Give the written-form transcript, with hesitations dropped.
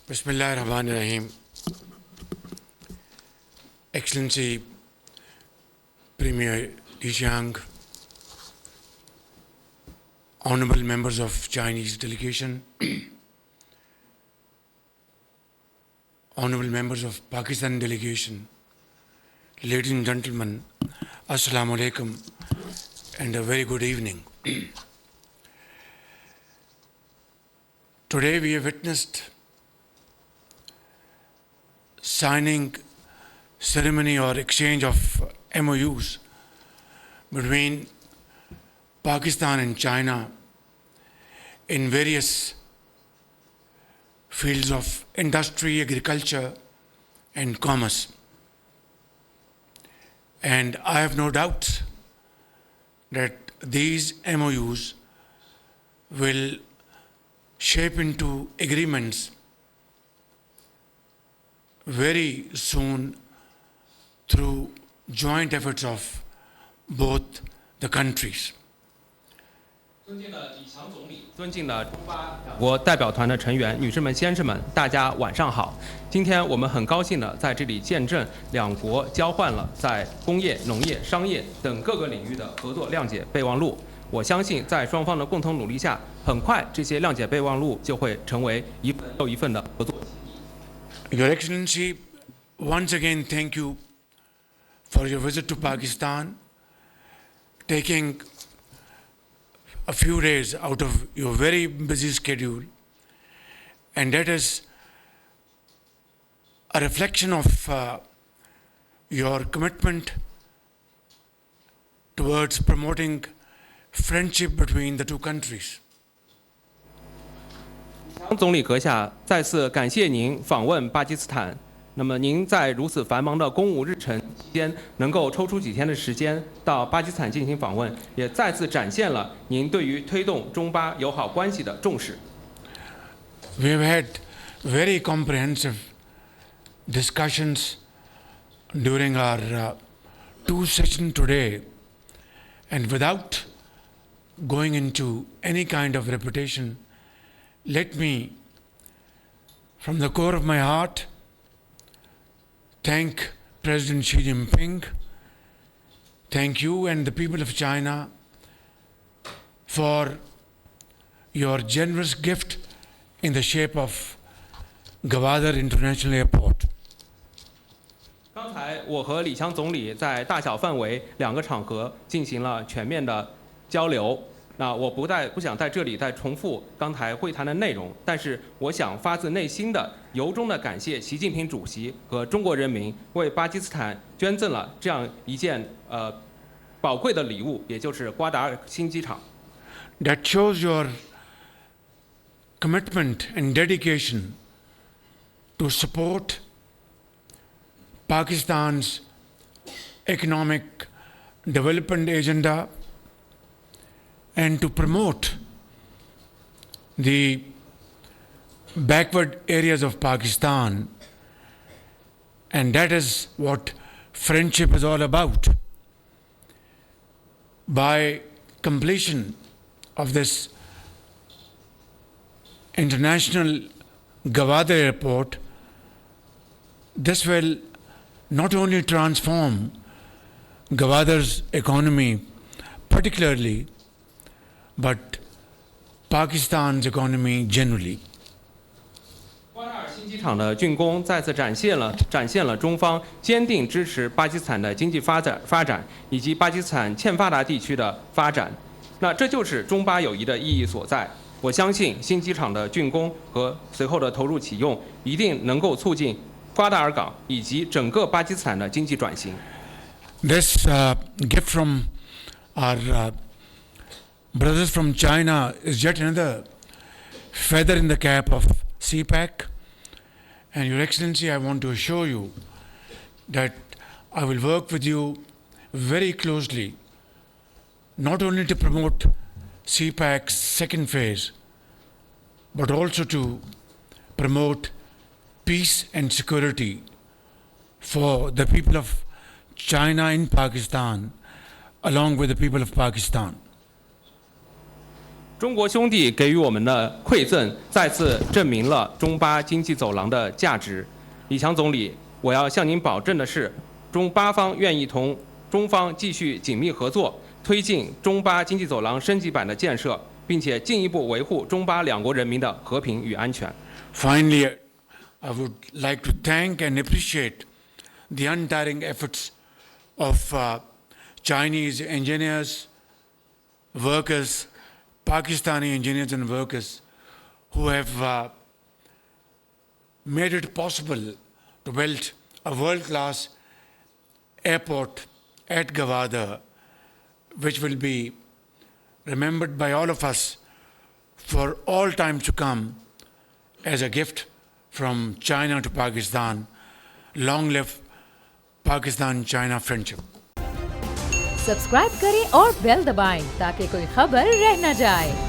Bismillah ar-Rahman ar-Rahim. Excellency Premier Qiang, honorable members of Chinese delegation, honorable members of Pakistan delegation, ladies and gentlemen, Assalamu alaikum and a very good evening. Today we have witnessed signing ceremony or exchange of MOUs between Pakistan and China in various fields of industry, agriculture and commerce. And I have no doubt that these MOUs will shape into agreements very soon through joint efforts of both the countries. 尊敬的李强总理，尊敬的中巴两国代表团的成员，女士们、先生们，大家晚上好。今天我们很高兴的在这里见证两国交换了在工业、农业、商业等各个领域的合作谅解备忘录。我相信在双方的共同努力下，很快这些谅解备忘录就会成为一份又一份的合作。 Your Excellency, once again thank you for your visit to Pakistan, taking a few days out of your very busy schedule, and that is a reflection of your commitment towards promoting friendship between the two countries. 张总理阁下，再次感谢您访问巴基斯坦。那么您在如此繁忙的公务日程期间，能够抽出几天的时间到巴基斯坦进行访问，也再次展现了您对于推动中巴友好关系的重视。We have had very comprehensive discussions during our two sessions today, and without going into any kind of repetition, let me, from the core of my heart, thank President Xi Jinping, thank you and the people of China for your generous gift in the shape of Gwadar International Airport. 刚才我和李强总理在大小范围两个场合进行了全面的交流。 那我不想在这里再重复刚才会谈的内容，但是我想发自内心的、由衷的感谢习近平主席和中国人民为巴基斯坦捐赠了这样一件宝贵的礼物，也就是瓜达尔新机场。That shows your commitment and dedication to support Pakistan's economic development agenda and to promote the backward areas of Pakistan, and that is what friendship is all about. By completion of this international Gwadar Airport, this will not only transform Gwadar's economy particularly, but Pakistan's economy generally. 瓜达尔新机场的竣工再次展现了中方坚定支持巴基斯坦的经济发展以及巴基斯坦欠发达地区的发展。那这就是中巴友谊的意义所在。我相信新机场的竣工和随后的投入启用，一定能够促进瓜达尔港以及整个巴基斯坦的经济转型。This gift from our brothers from China is yet another feather in the cap of CPEC, and Your Excellency, I want to assure you that I will work with you very closely, not only to promote CPEC's second phase, but also to promote peace and security for the people of China in Pakistan, along with the people of Pakistan. 中国兄弟给予我们的馈赠，再次证明了中巴经济走廊的价值。李强总理，我要向您保证的是，中巴方愿意同中方继续紧密合作，推进中巴经济走廊升级版的建设，并且进一步维护中巴两国人民的和平与安全。Finally, I would like to thank and appreciate the untiring efforts of Chinese engineers, workers, Pakistani engineers and workers who have made it possible to build a world-class airport at Gwadar, which will be remembered by all of us for all time to come as a gift from China to Pakistan. Long live Pakistan-China friendship. Subscribe करें और bell दबाएं ताकि कोई खबर रह न जाए।